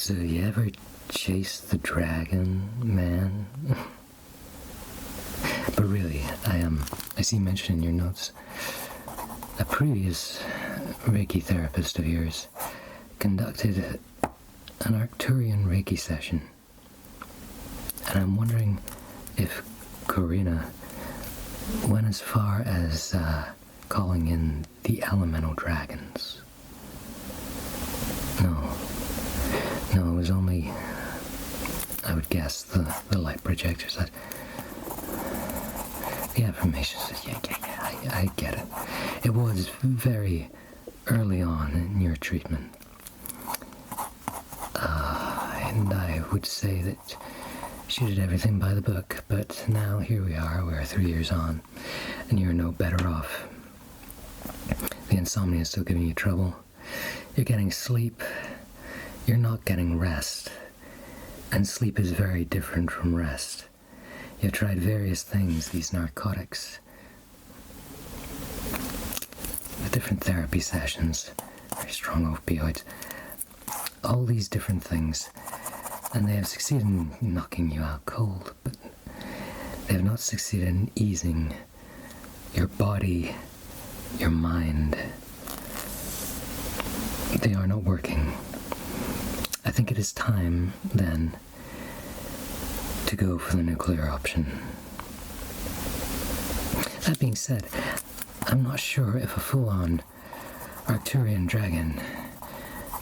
So you ever chase the dragon, man? But really, I see mentioned in your notes, a previous Reiki therapist of yours conducted an Arcturian Reiki session. And I'm wondering if Karina went as far as calling in the elemental dragons. No, it was only, I would guess, the light projectors. That the affirmation says, yeah, I get it. It was very early on in your treatment. And I would say that she did everything by the book, but now here we are, we're 3 years on, and you're no better off. The insomnia is still giving you trouble. You're getting sleep. You're not getting rest. And sleep is very different from rest. You've tried various things, these narcotics, the different therapy sessions, very strong opioids, all these different things, and they have succeeded in knocking you out cold, but they have not succeeded in easing your body, your mind. They are not working. I think it is time, then, to go for the nuclear option. That being said, I'm not sure if a full-on Arcturian dragon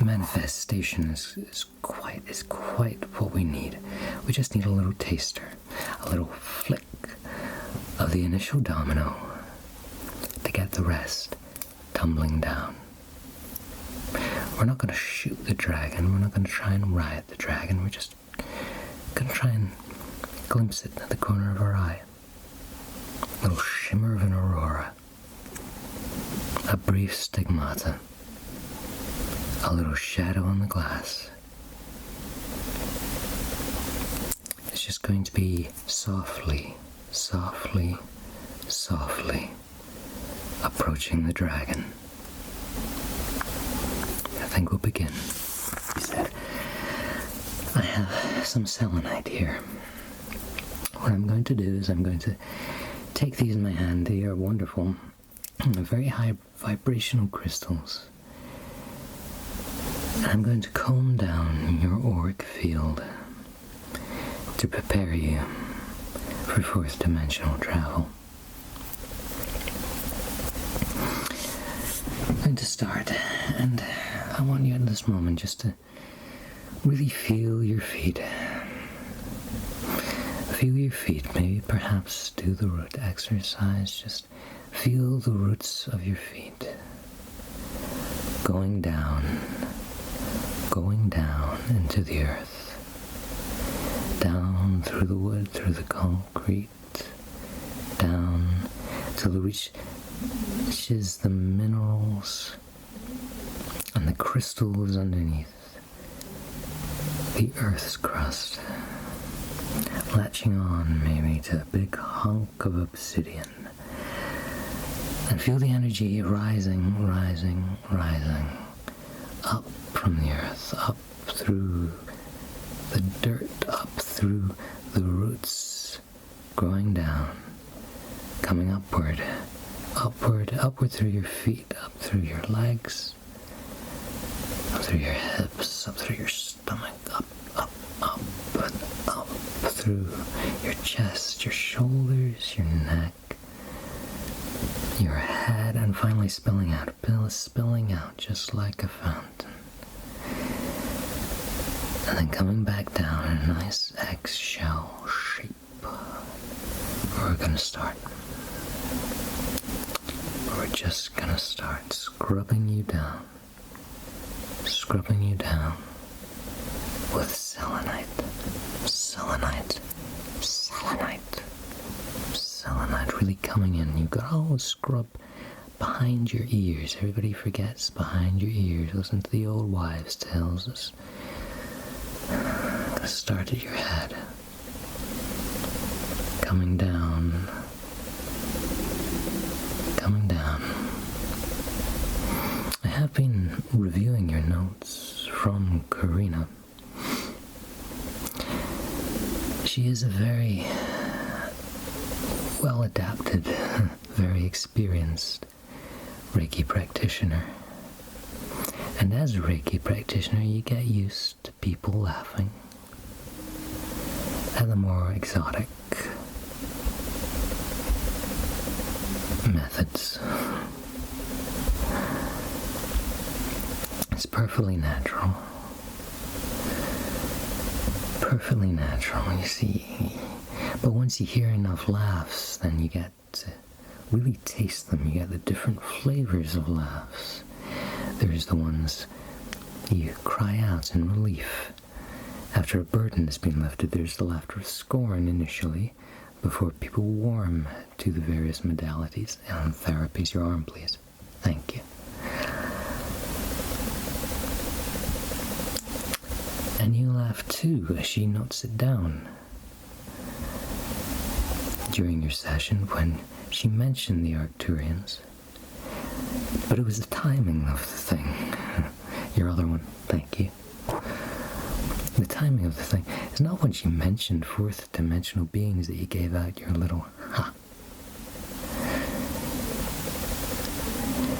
manifestation is quite what we need. We just need a little taster, a little flick of the initial domino to get the rest tumbling down. We're not going to shoot the dragon, we're not going to try and ride the dragon, we're just going to try and glimpse it at the corner of our eye. A little shimmer of an aurora, a brief stigmata, a little shadow on the glass. It's just going to be softly approaching the dragon. I think we'll begin. He said, I have some selenite here. What I'm going to do is I'm going to take these in my hand. They are wonderful, very high vibrational crystals. And I'm going to calm down your auric field to prepare you for fourth dimensional travel. I'm going to start, and I want you at this moment just to really feel your feet. Feel your feet, maybe perhaps do the root exercise. Just feel the roots of your feet going down into the earth, down through the wood, through the concrete, down till it reaches the minerals and the crystals underneath the earth's crust, latching on maybe to a big hunk of obsidian, and feel the energy rising, up from the earth, up through the dirt, up through the roots, growing down, coming upward through your feet, up through your legs, up through your hips, up through your stomach, up through your chest, your shoulders, your neck, your head, and finally spilling out just like a fountain. And then coming back down in a nice eggshell shape. We're gonna start. We're just gonna start scrubbing you down with selenite, really coming in. You've got all scrub behind your ears. Everybody forgets behind your ears. Listen to the old wives' tales. Us. Gonna start at your head, coming down. I have been reviewing your notes from Karina, She is a very well-adapted, very experienced Reiki practitioner. And as a Reiki practitioner, you get used to people laughing at the more exotic methods. It's perfectly natural. Perfectly natural, you see. But once you hear enough laughs, then you get to really taste them. You get the different flavors of laughs. There's the ones you cry out in relief after a burden has been lifted. There's the laughter of scorn initially, before people warm to the various modalities and therapies. Your arm, please. Thank you. And you laugh too as she notes it down during your session when she mentioned the Arcturians. But it was the timing of the thing. Your other one, thank you. The timing of the thing is not when she mentioned fourth dimensional beings that you gave out your little ha.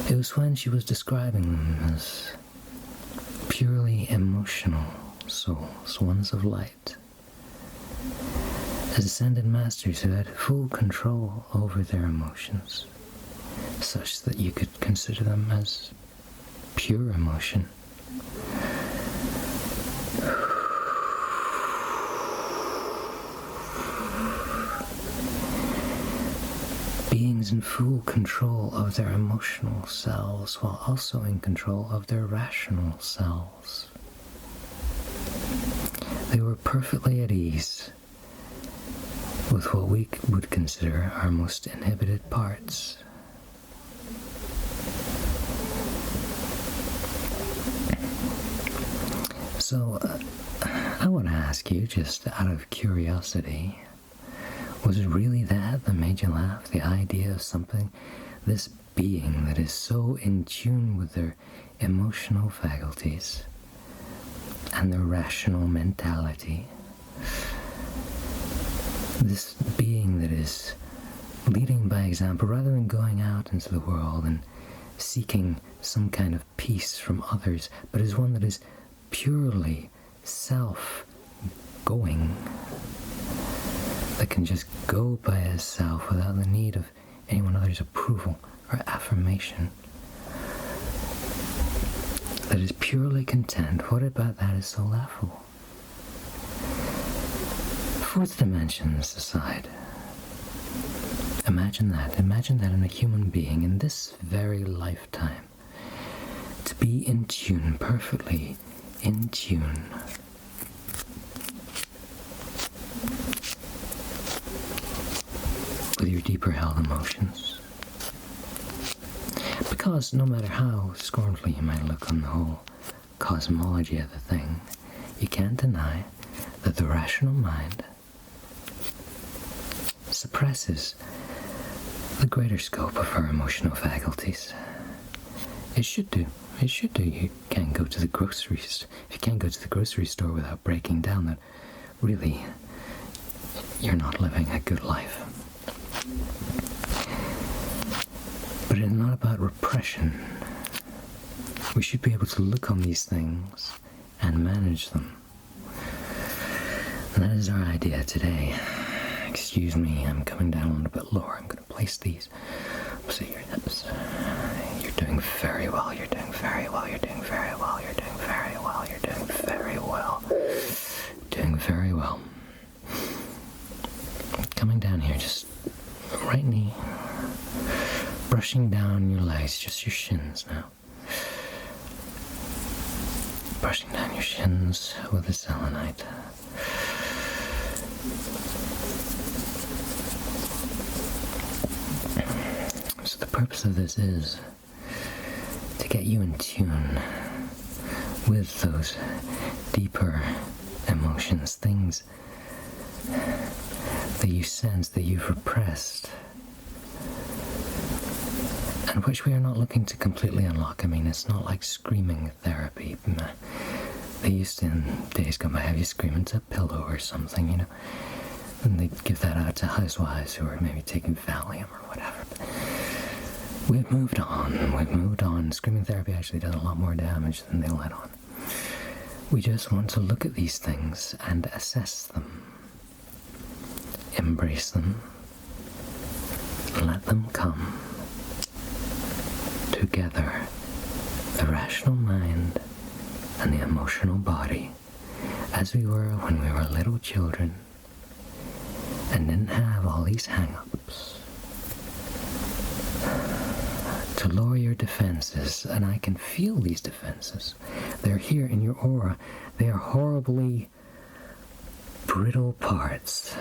It was when she was describing them as purely emotional souls, ones of light, as ascended masters who had full control over their emotions, such that you could consider them as pure emotion. Beings in full control of their emotional selves while also in control of their rational selves. They were perfectly at ease with what we would consider our most inhibited parts. So, I want to ask you, just out of curiosity, was it really that made you laugh? The idea of something, this being that is so in tune with their emotional faculties and their rational mentality, this being that is leading by example rather than going out into the world and seeking some kind of peace from others, but is one that is purely self-going, that can just go by itself without the need of anyone else's approval or affirmation, that is purely content. What about that is so laughable? Fourth dimensions aside, imagine that in a human being in this very lifetime, to be in tune, perfectly in tune with your deeper held emotions. Because no matter how scornfully you might look on the whole cosmology of the thing, you can't deny that the rational mind suppresses the greater scope of our emotional faculties. It should do. It should do. You can't go to the groceries. You can't go to the grocery store without breaking down that really you're not living a good life. But it's not about repression. We should be able to look on these things and manage them. And that is our idea today. Excuse me, I'm coming down a little bit lower. I'm going to place these so your hips. You're doing very well. You're doing very well. You're doing very well. You're doing very well. You're doing very well. Doing very well. Coming down here, just right knee, brushing down your legs, just your shins now. Brushing down your shins with the selenite. So the purpose of this is to get you in tune with those deeper emotions, things that you sense that you've repressed, and which we are not looking to completely unlock. I mean, it's not like screaming therapy. They used to, in days gone by, have you scream into a pillow or something, you know. And they give that out to housewives who are maybe taking Valium or whatever. But we've moved on. Screaming therapy actually does a lot more damage than they let on. We just want to look at these things and assess them. Embrace them. Let them come. Together, the rational mind and the emotional body, as we were when we were little children and didn't have all these hang-ups. To lower your defenses, and I can feel these defenses. They're here in your aura. They are horribly brittle parts.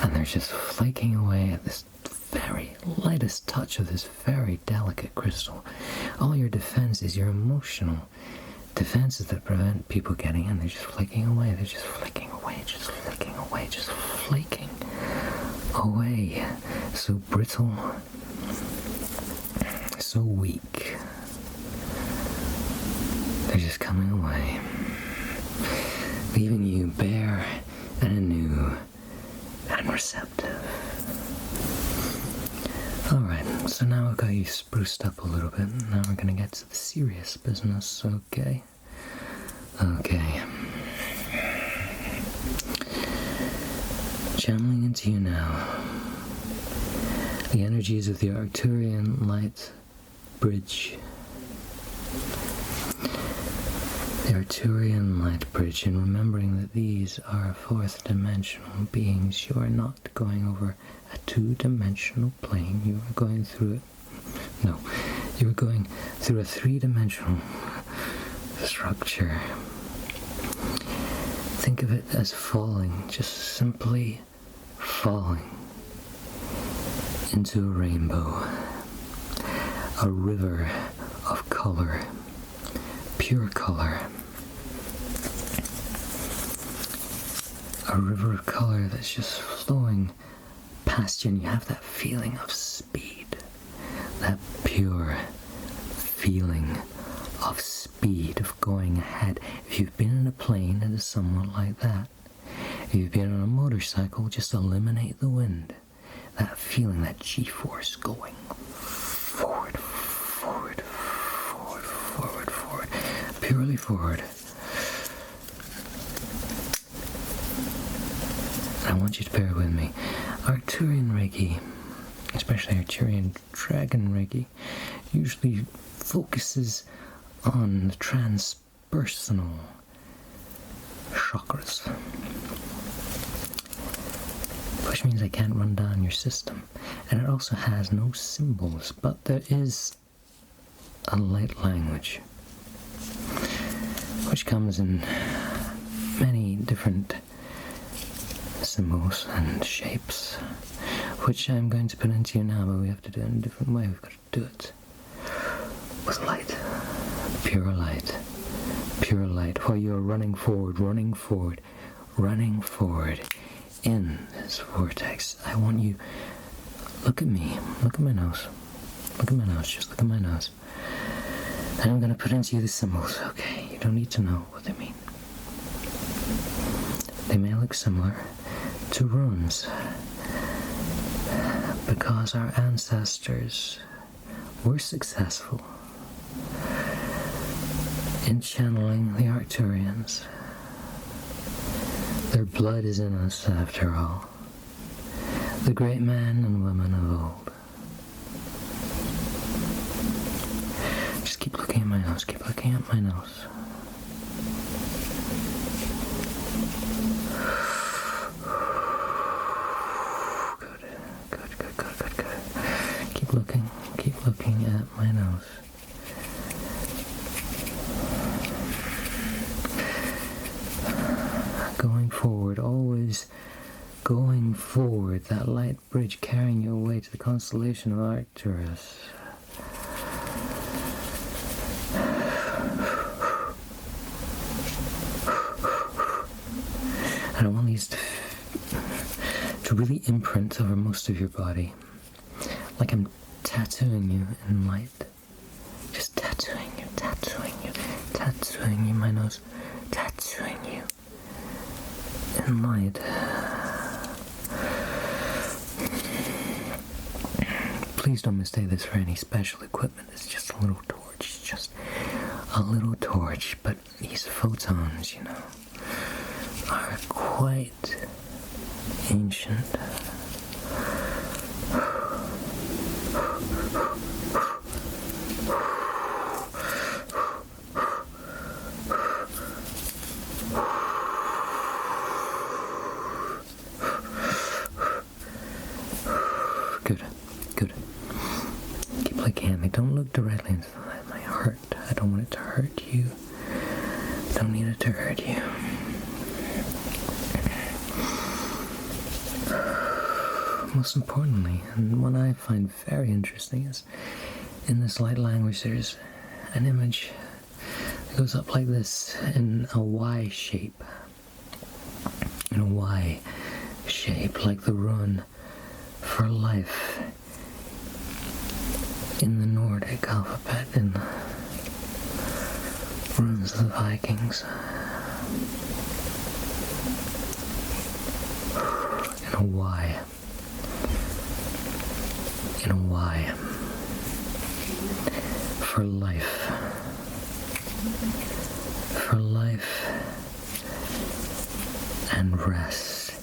And they're just flaking away at this very lightest touch of this very delicate crystal. All your defenses, your emotional defenses that prevent people getting in, they're just flaking away. They're just flaking away, just flaking away, just flaking away. So brittle, so weak. They're just coming away, leaving you bare and anew and receptive. Alright, so now I've got you spruced up a little bit. Now we're gonna get to the serious business, okay? Okay. Channeling into you now the energies of the Arcturian light bridge. The Arcturian light bridge, and remembering that these are fourth dimensional beings. You are not going over a two-dimensional plane. You are going through it. No, you are going through a three-dimensional structure. Think of it as falling, just simply falling into a rainbow, a river of color, pure color. A river of color that's just flowing past you, and you have that feeling of speed, that pure feeling of speed, of going ahead. If you've been in a plane, it is somewhat like that. If you've been on a motorcycle, just eliminate the wind. That feeling, that G-force going forward, forward, forward, forward, forward, purely forward. I want you to bear with me. Arcturian Reiki, especially Arcturian Dragon Reiki, usually focuses on the transpersonal chakras, which means they can't run down your system. And it also has no symbols, but there is a light language, which comes in many different symbols and shapes, which I'm going to put into you now, but we have to do it in a different way. We've got to do it with light, pure light, pure light. While you're running forward, running forward, running forward in this vortex, I want you, look at me, look at my nose, look at my nose, just look at my nose. And I'm going to put into you the symbols, okay? You don't need to know what they mean. They may look similar to runes, because our ancestors were successful in channeling the Arcturians. Their blood is in us, after all. The great men and women of old. Just keep looking at my nose, keep looking at my nose. Keep looking at my nose. Going forward, always going forward, that light bridge carrying you away to the constellation of Arcturus. And I want these to really imprint over most of your body, like I'm tattooing you in light. Just tattooing you, tattooing you, my nose, tattooing you in light. please don't mistake this for any special equipment. It's just a little torch. It's just a little torch. But these photons, you know, are quite ancient. Good. Keep looking at me. Don't look directly into the light. It might hurt. I don't want it to hurt you. Don't need it to hurt you. Most importantly, and what I find very interesting is, in this light language, there's an image that goes up like this in a Y shape. In a Y shape, like the rune for life in the Nordic alphabet, in the runes of the Vikings. In a Y. In a Y. For life. For life and rest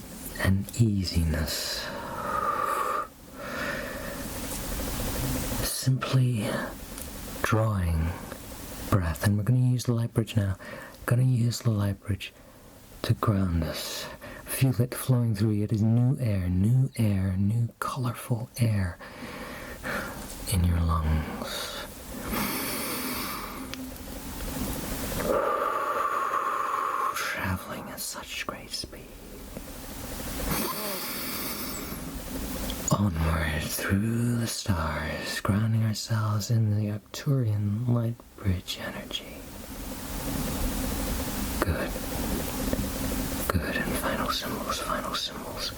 and easiness. Simply drawing breath. And we're going to use the light bridge now. Going to use the light bridge to ground us. Feel it flowing through you. It is new air, new colorful air in your lungs. Traveling at such great speed. Onward through the stars, grounding ourselves in the Arcturian light bridge energy. Good. And final symbols.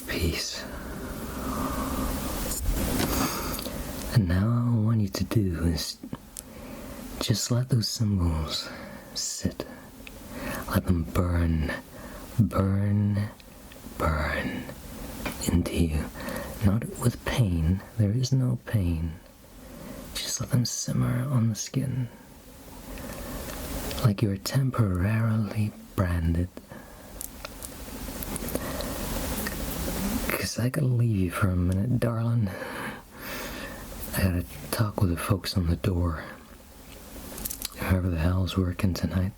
Peace. And now all I want you to do is just let those symbols sit. Let them burn into you. Not with pain. There is no pain. Just let them simmer on the skin. Like you're temporarily branded. Because I gotta leave you for a minute, darling. I gotta talk with the folks on the door. Whoever the hell's working tonight.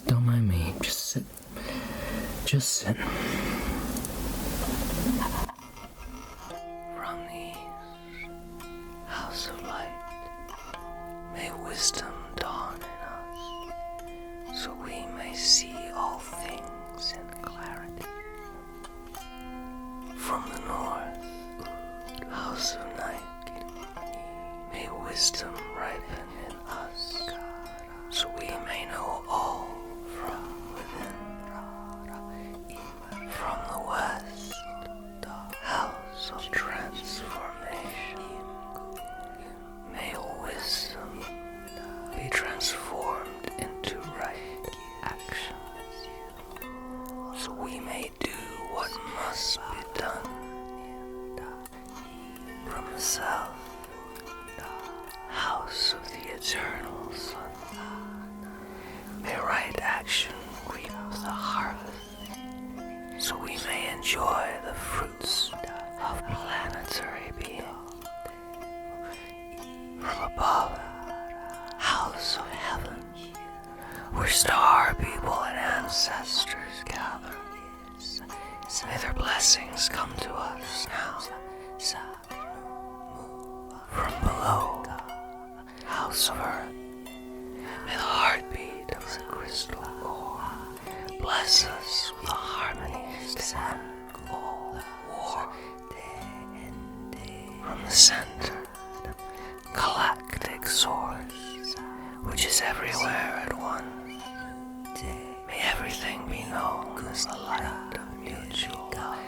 Don't mind me. Just sit. From the house of light, may wisdom dawn in us, so we may see all things in clarity. From the north, house of night, may wisdom ripen in us, so we may know all from within. From the west, house of transformation, may wisdom be transformed into right action, so we may do what must be done. From the south, house of the eternal sun, may right action reap the harvest, so we may enjoy the fruits of planetary being. From above, house of heaven, where star people and ancestors gather, may their blessings come to us now. From below, house of earth, may the heartbeat of the crystal core bless us with the harmonies to end all war. From the center, galactic source, which is everywhere at once, may every everything we know is the light of mutual love.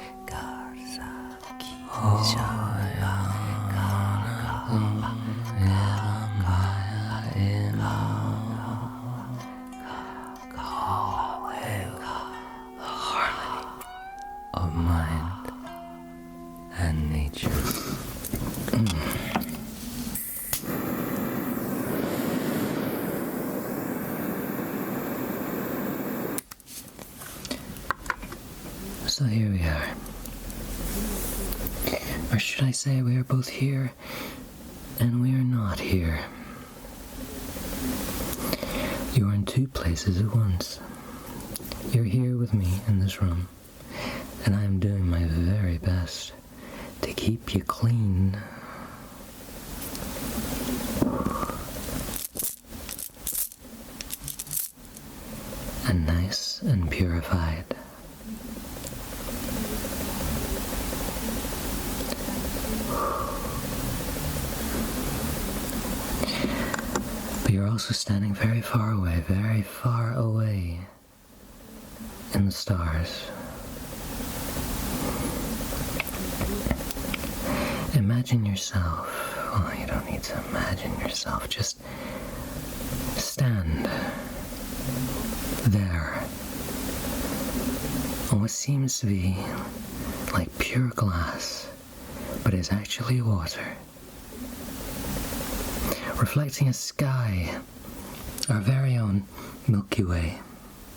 The harmony of mind and nature. So here we are. Or should I say we are both here and we are not here. You are in two places at once. You're here with me in this room, and I am doing my very best to keep you clean. And nice and purified. But you're also standing very far away in the stars. Imagine yourself, well, you don't need to imagine yourself, just stand there on what seems to be like pure glass, but is actually water, reflecting a sky, our very own Milky Way,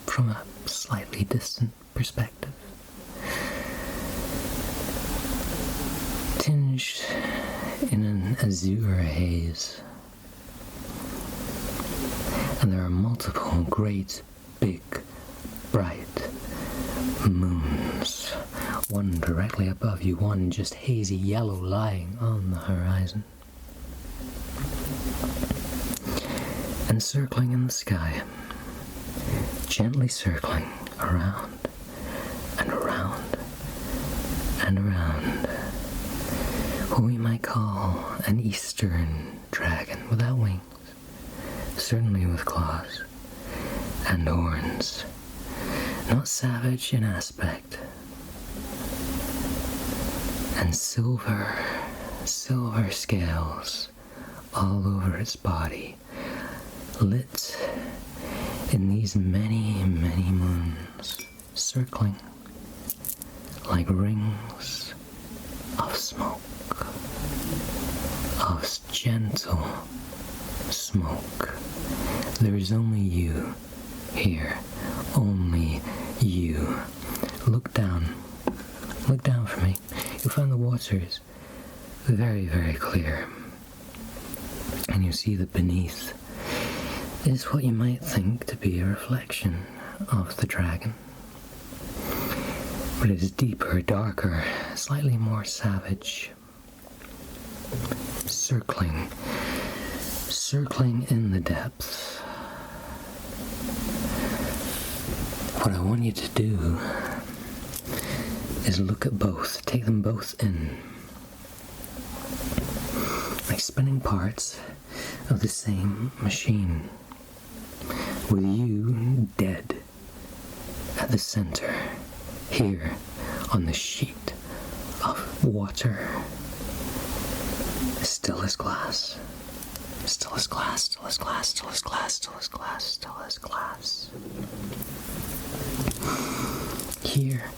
from a slightly distant perspective, tinged in an azure haze. And there are multiple great, big, bright moons, one directly above you, one just hazy yellow lying on the horizon. And circling in the sky, gently circling around and around and around, what we might call an eastern dragon without wings, certainly with claws and horns, not savage in aspect, and silver scales all over its body, lit in these many moons, circling like rings of smoke, of gentle smoke. There is only you here, only you. Look down for me. You'll find the waters very clear, and you see that beneath is what you might think to be a reflection of the dragon. But it is deeper, darker, slightly more savage, circling in the depths. What I want you to do is look at both, take them both in, like spinning parts of the same machine, with you dead at the center, here on the sheet of water, still as glass, still as glass, still as glass, still as glass, still as glass, still as glass. Here,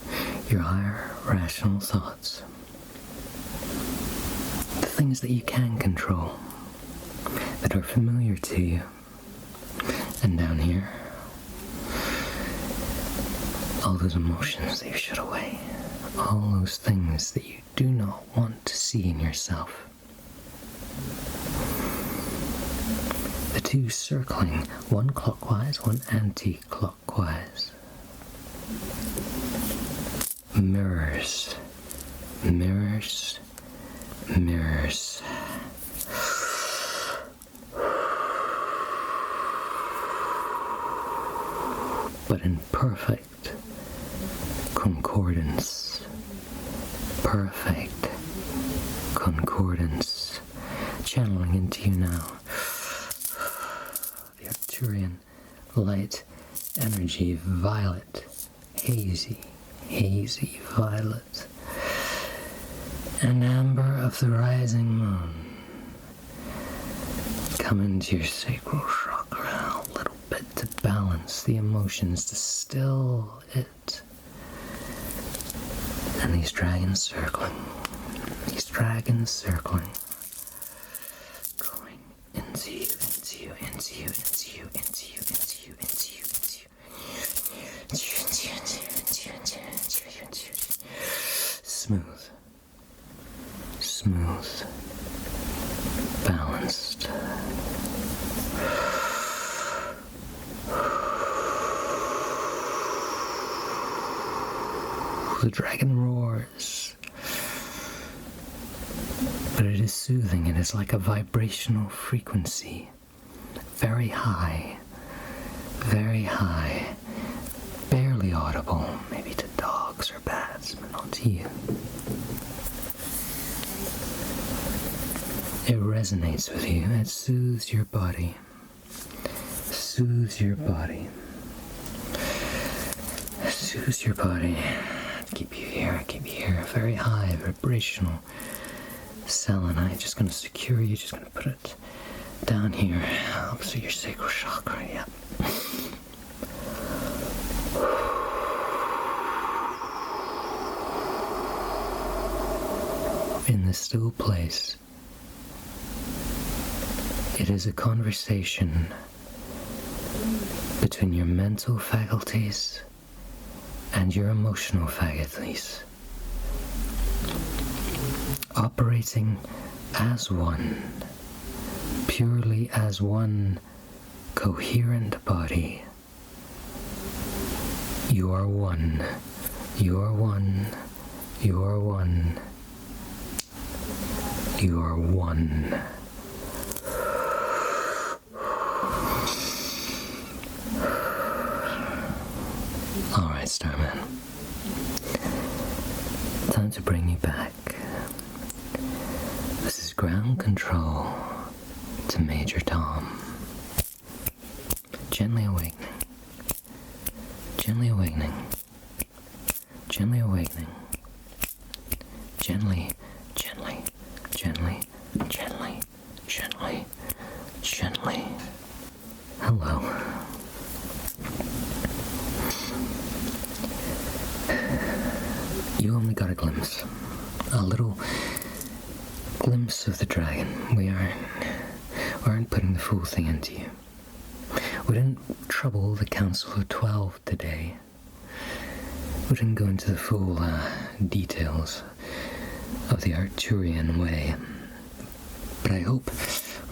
your higher rational thoughts, the things that you can control, that are familiar to you. And down here, all those emotions that you shut away, all those things that you do not want to see in yourself. The two circling, one clockwise, one anti-clockwise. Mirrors, mirrors, mirrors. But in perfect concordance, channeling into you now the Arcturian light energy, violet, hazy violet, and amber of the rising moon. Come into your sacral chakra a little bit to balance the emotions, to still it. And these dragons circling, going into you, into you, into you, into you, into you, into you, into you, into you. Smooth, balanced. The dragon roars, but it is soothing. It is like a vibrational frequency, very high, barely audible, maybe to dogs or bats, but not to you. It resonates with you. It soothes your body. Soothes your body. Keep you here. Very high vibrational selenite. Just going to secure you. Just going to put it down here, opposite your sacral chakra. Yep. In this still place, it is a conversation between your mental faculties and your emotional faculties, operating as one, purely as one coherent body. You are one. You are one. You are one. You are one. Alright, Starman. Time to bring you back. This is ground control to Major Tom. Gently awakening. Gently awakening. Gently awakening. Gently, gently, gently, gently, gently, gently. Hello. You only got a glimpse, a little glimpse of the dragon. We aren't putting the full thing into you. We didn't trouble the Council of 12 today. We didn't go into the full details of the Arturian way. But I hope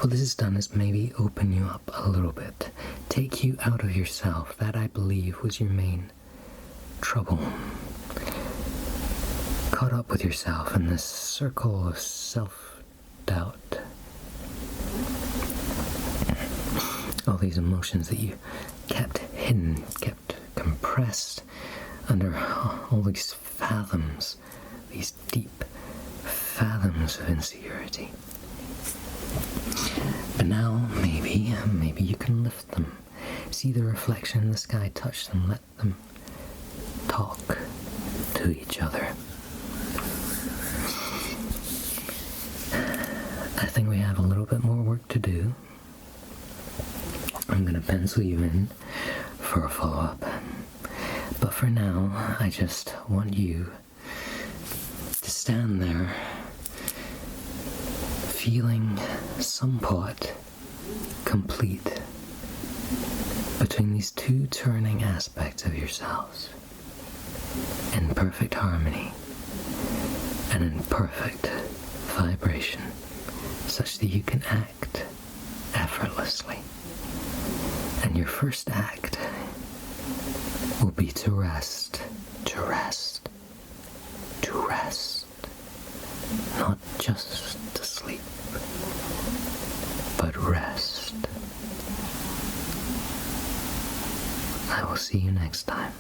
what this has done is maybe open you up a little bit, take you out of yourself. That, I believe, was your main trouble. Caught up with yourself in this circle of self-doubt. All these emotions that you kept hidden, kept compressed under all these fathoms, these deep fathoms of insecurity. But now, maybe you can lift them. See the reflection in the sky, touch them, let them talk to each other. I think we have a little bit more work to do. I'm gonna pencil you in for a follow-up. But for now, I just want you to stand there feeling somewhat complete between these two turning aspects of yourselves, in perfect harmony and in perfect vibration, such that you can act effortlessly. And your first act will be to rest, to rest, to rest. Not just to sleep, but rest. I will see you next time.